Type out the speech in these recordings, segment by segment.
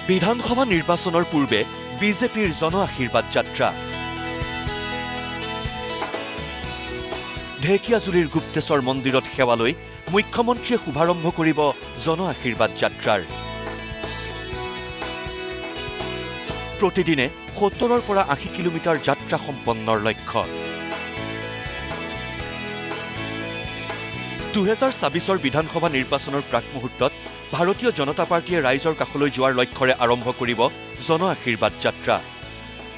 বিধানসভা নিৰ্বাচনৰ পূৰ্বে বিজেপিৰ জন আশীৰ্বাদ যাত্ৰা। ঢেকিয়াজুলিৰ গুপ্তেশ্বৰ মন্দিৰত সেৱা লৈ মুখ্যমন্ত্ৰীয়ে শুভাৰম্ভ কৰিব জন আশীৰ্বাদ যাত্ৰাৰ। প্ৰতিদিনে ৭০ৰ পৰা ৮০ কিলোমিটাৰ যাত্ৰা সম্পন্নৰ লক্ষ্য। ২০২৬ৰ বিধানসভা নিৰ্বাচনৰ প্ৰাক মুহূৰ্তত ভাৰতীয় জনতা পাৰ্টীয়ে ৰাইজৰ কাষলৈ যোৱাৰ লক্ষ্যৰে আৰম্ভ কৰিব জন আশীৰ্বাদ যাত্ৰা।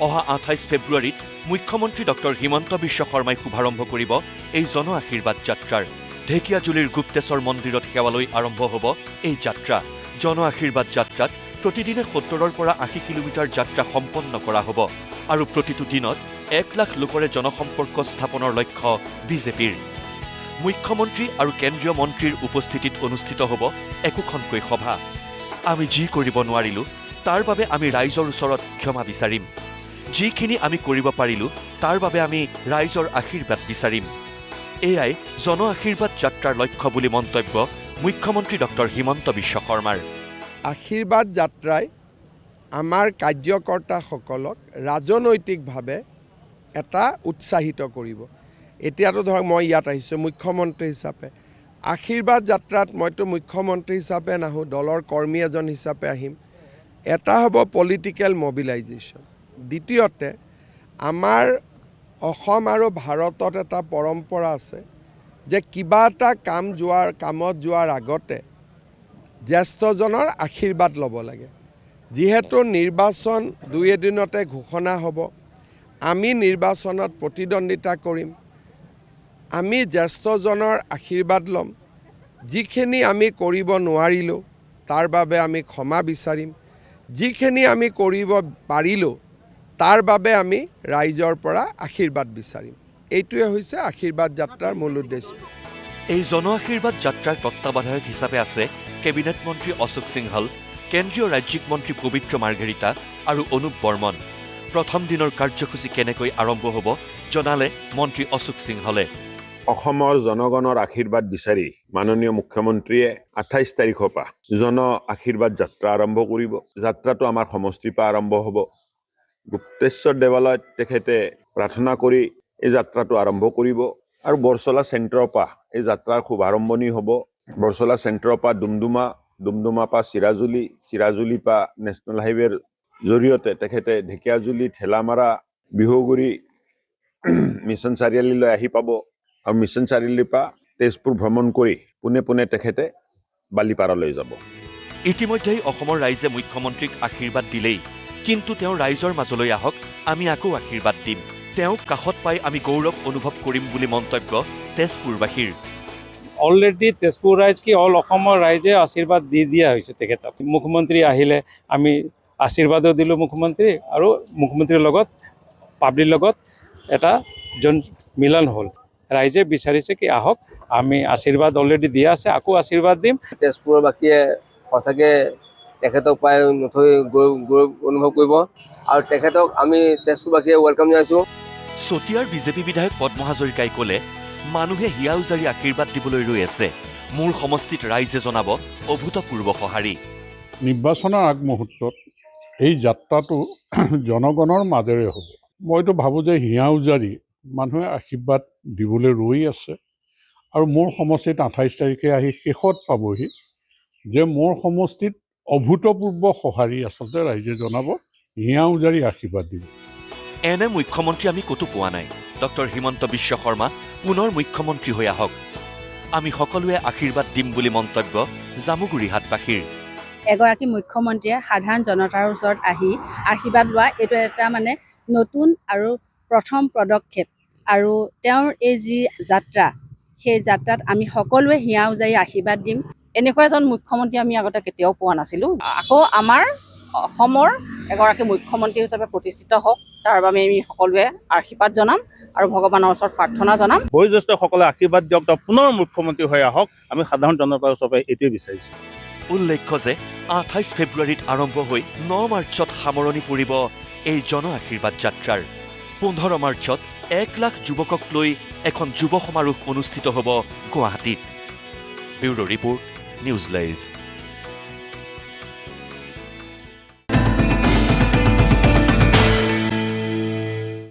অহা ২৮ ফেব্ৰুৱাৰীত মুখ্যমন্ত্ৰী ডক্টৰ হিমন্ত বিশ্ব শৰ্মাই শুভাৰম্ভ কৰিব এই জন আশীৰ্বাদ যাত্ৰাৰ। ঢেকিয়াজুলিৰ গুপ্তেশ্বৰ মন্দিৰত সেৱা লৈ আৰম্ভ হ'ব এই যাত্ৰা। জন আশীৰ্বাদ যাত্ৰাত প্ৰতিদিনে ৭০ৰ পৰা ৮০ কিলোমিটাৰ যাত্ৰা সম্পন্ন কৰা হ'ব আৰু প্ৰতিটো দিনত ১ লাখ লোকৰে জনসম্পৰ্ক স্থাপনৰ লক্ষ্য বিজেপিৰ। মুখ্যমন্ত্ৰী আৰু কেন্দ্ৰীয় মন্ত্ৰীৰ উপস্থিতিত অনুষ্ঠিত হ'ব একোখনকৈ সভা। আমি যি কৰিব নোৱাৰিলোঁ তাৰ বাবে আমি ৰাইজৰ ওচৰত ক্ষমা বিচাৰিম। যিখিনি আমি কৰিব পাৰিলোঁ তাৰ বাবে আমি ৰাইজৰ আশীৰ্বাদ বিচাৰিম। এয়াই জন আশীৰ্বাদ যাত্ৰাৰ লক্ষ্য বুলি মন্তব্য মুখ্যমন্ত্ৰী ডক্টৰ হিমন্ত বিশ্ব শৰ্মাৰ। আশীৰ্বাদ যাত্ৰাই আমাৰ কাৰ্যকৰ্তাসকলক ৰাজনৈতিকভাৱে এটা উৎসাহিত কৰিব। এতিয়াতো ধৰক মই ইয়াত আহিছোঁ মুখ্যমন্ত্ৰী হিচাপে। আশীৰ্বাদ যাত্ৰাত মইতো মুখ্যমন্ত্ৰী হিচাপে নাহোঁ, দলৰ কৰ্মী এজন হিচাপে আহিম। এটা হ'ব পলিটিকেল মবিলাইজেশ্যন। দ্বিতীয়তে আমাৰ অসম আৰু ভাৰতত এটা পৰম্পৰা আছে যে কিবা এটা কামত যোৱাৰ আগতে জ্যেষ্ঠজনৰ আশীৰ্বাদ ল'ব লাগে। যিহেতু নিৰ্বাচন ২ এদিনতে ঘোষণা হ'ব, আমি নিৰ্বাচনত প্ৰতিদ্বন্দ্বিতা কৰিম, আমি জ্যেষ্ঠজনৰ আশীৰ্বাদ ল'ম। যিখিনি আমি কৰিব নোৱাৰিলোঁ তাৰ বাবে আমি ক্ষমা বিচাৰিম। যিখিনি আমি কৰিব পাৰিলোঁ তাৰ বাবে আমি ৰাইজৰ পৰা আশীৰ্বাদ বিচাৰিম। এইটোৱে হৈছে আশীৰ্বাদ যাত্ৰাৰ মূল উদ্দেশ্য। এই জন আশীৰ্বাদ যাত্ৰাৰ তত্ত্বাৱধায়ক হিচাপে আছে কেবিনেট মন্ত্ৰী অশোক সিংহল, কেন্দ্ৰীয় ৰাজ্যিক মন্ত্ৰী পবিত্ৰ মাৰ্ঘেৰিটা আৰু অনুপ বৰ্মন। প্ৰথম দিনৰ কাৰ্যসূচী কেনেকৈ আৰম্ভ হ'ব জনালে মন্ত্ৰী অশোক সিংহলে। অসমৰ জনগণৰ আশীৰ্বাদ বিচাৰি মাননীয় মুখ্যমন্ত্ৰীয়ে ২৮ তাৰিখৰ পৰা জন আশীৰ্বাদ যাত্ৰা আৰম্ভ কৰিব। যাত্ৰাটো আমাৰ সমষ্টিৰ পৰা আৰম্ভ হ'ব। গুপ্তেশ্বৰ দেৱালয়ত তেখেতে প্ৰাৰ্থনা কৰি এই যাত্ৰাটো আৰম্ভ কৰিব আৰু বৰচলা চেণ্টাৰৰ পৰা এই যাত্ৰাৰ শুভাৰম্ভণি হ'ব। বৰচলা চেণ্টাৰৰ পৰা ডুমডুমা পৰা চিৰাজুলিৰ পৰা নেশ্যনেল হাইৱেৰ জৰিয়তে তেখেতে ঢেকিয়াজুলি, ঠেলামাৰা, বিহুগুৰি, মিছন চাৰিআলিলৈ আহি পাব আৰু মিছন চাৰিআলিৰ পৰা তেজপুৰ ভ্ৰমণ কৰি পোনে তেখেতে বালিপাৰালৈ যাব। ইতিমধ্যেই অসমৰ ৰাইজে মুখ্যমন্ত্ৰীক আশীৰ্বাদ দিলেই, কিন্তু তেওঁ ৰাইজৰ মাজলৈ আহক, আমি আকৌ আশীৰ্বাদ দিম। তেওঁক কাষত পাই আমি গৌৰৱ অনুভৱ কৰিম বুলি মন্তব্য তেজপুৰবাসীৰ। অলৰেডি তেজপুৰ ৰাইজ কি অল অসমৰ ৰাইজে আশীৰ্বাদ দি দিয়া হৈছে তেখেতক। মুখ্যমন্ত্ৰী আহিলে আমি আশীৰ্বাদো দিলোঁ মুখ্যমন্ত্ৰী, আৰু মুখ্যমন্ত্ৰীৰ লগত পাব্লিকৰ লগত এটা মিলন হ'ল। ৰাইজে বিচাৰিছে কি আহক, আমি আশীৰ্বাদ অলৰেডি দিয়া আছে, আকৌ আশীৰ্বাদ দিম। তেজপুৰবাসীয়ে সঁচাকৈ তেখেতক পাই নথৈ গৌৰৱ অনুভৱ কৰিব আৰু তেখেতক আমি তেজপুৰবাসীয়ে ৱেলকাম জনাইছোঁ। চতিয়াৰ বিজেপি বিধায়ক পদ্ম হাজৰিকাই ক'লে, মানুহে হিয়া উজাৰি আশীৰ্বাদ দিবলৈ ৰৈ আছে। মোৰ সমষ্টিত ৰাইজে জনাব অভূতপূৰ্ব সঁহাৰি। নিৰ্বাচনৰ আগমুহূৰ্তত এই যাত্ৰাটো জনগণৰ মাজেৰে হ'ব। মইতো ভাবোঁ যে হিয়া উজাৰি মানুহে আশীৰ্বাদ দিবলৈ ৰৈ আছে আৰু মোৰ সমষ্টিত ২৮ তাৰিখে আহি শেষত পাবহি যে মোৰ সমষ্টিত অভূতপূৰ্ব সঁহাৰি আচলতে ৰাইজে জনাব, হিয়া উজাৰি আশীৰ্বাদ দিব। এনে মুখ্যমন্ত্ৰী আমি ক'তো পোৱা নাই। ডক্টৰ হিমন্ত বিশ্ব শৰ্মা পুনৰ মুখ্যমন্ত্ৰী হৈ আহক, আমি সকলোৱে আশীৰ্বাদ দিম বুলি মন্তব্য জামুগুৰি হাটবাসীৰ। এগৰাকী মুখ্যমন্ত্ৰীয়ে সাধাৰণ জনতাৰ ওচৰত আহি আশীৰ্বাদ লোৱা এইটো এটা নতুন আৰু প্ৰথম পদক্ষেপ। আৰু তেওঁৰ এই যি যাত্ৰা, সেই যাত্ৰাত আমি সকলোৱে হিয়া উজাৰি আশীৰ্বাদ দিম। এনেকুৱা এজন মুখ্যমন্ত্ৰী আমি আগতে কেতিয়াও পোৱা নাছিলোঁ। আকৌ আমাৰ অসমৰ এগৰাকী মুখ্যমন্ত্ৰী হিচাপে প্ৰতিষ্ঠিত হওক, তাৰ বাবে আমি সকলোৱে আশীৰ্বাদ জনাম আৰু ভগৱানৰ ওচৰত প্ৰাৰ্থনা জনাম। বয়োজ্যেষ্ঠসকলে আশীৰ্বাদ দিয়ক, তেওঁ পুনৰ মুখ্যমন্ত্ৰী হৈ আহক, আমি সাধাৰণ জনতাৰ ওচৰত এইটোৱে বিচাৰিছোঁ। উল্লেখ্য যে ২৮ ফেব্ৰুৱাৰীত আৰম্ভ হৈ ৯ মাৰ্চত সামৰণি পৰিব এই জন আশীৰ্বাদ যাত্ৰাৰ। ১৫ মাৰ্চত ১ লাখ যুৱকক লৈ এখন যুৱ সমাৰোহ অনুষ্ঠিত হ'ব গুৱাহাটীত। Bureau' report, news live.